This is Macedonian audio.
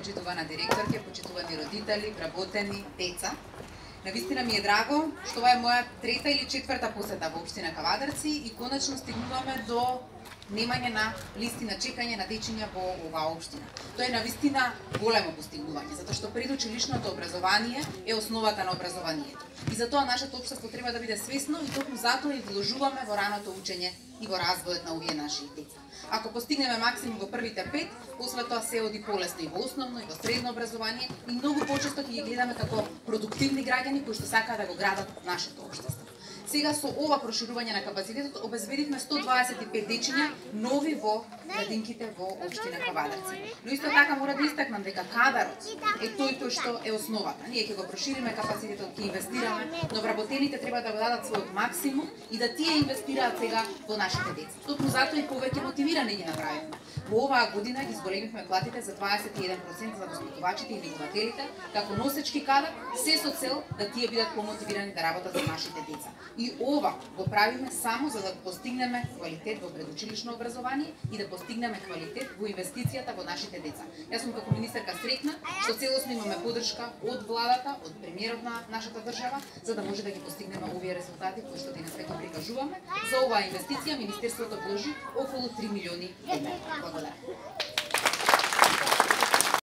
почитувана директорке, почитувани родители, вработени, деца. Навистина ми е драго што ова е моја трета или четврта посета во општина Кавадарци и конечно стигнуваме до немање на листи на чекање на дечиња во оваа општина. Тоа е навистина големо постигнување, затоа што предучилишното образование е основата на образованието. И затоа нашето општество треба да биде свесно и токму затоа и вложуваме во раното учење и во развојот на овие наши деца. Ако постигнеме максимум во првите 5, после тоа се оди полесно и во основно и во средно образование и многу почесто ќе ги гледаме како продуктивни граѓани кои што сакаат да го градат нашето општество. Сега со ова проширување на капацитетот обезбедивме 125 дечиња нови во градинките во општина Кавадарци. Но исто така мора да истакнам дека кадарот е тој кој што е основата. Ние ќе го прошириме капацитетот, ќе инвестираме, но вработените треба да го дадат својот максимум и да тие инвестираат сега во нашите деца. Токму затоа и повеќе мотивирани ги направивме. Во оваа година ги зголемивме платите за 21% за воспитувачите и негователите како носечки кадар, се со цел да тие бидат помотивирани да работат за нашите деца. И ова го правиме само за да постигнеме квалитет во предучилишно образование и да постигнеме квалитет во инвестицијата во нашите деца. Јас сум како министерка среќна што целосно имаме поддршка од владата, од премиерот на нашата држава, за да може да ги постигнеме овие резултати кои што денес веќе прикажуваме. За оваа инвестиција министерството вложи околу 3 милиони евра. Благодарам.